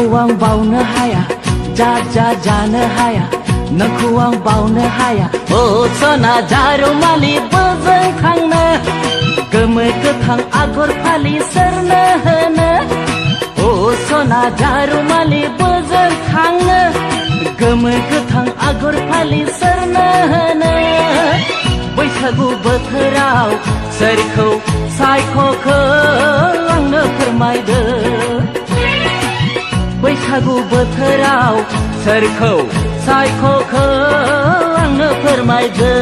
नोंखौ आं बावनो हाया जा जानो हाया नोंखौ आं बावनो हाया ओ सना जारुमालि बोजों थांनो गोमो गोथां आगर फालि सोरनो होनो ओ सना जारुमालि बोजों थांनो गोमो गोथां आगर फालि सोरनो होनो बैसागु बोथोराव सोरखौ सायख'खो आंनो फोरमायदो बैसागु बोथोराव सोरखौ सायख'खो आंनो फोरमायदो।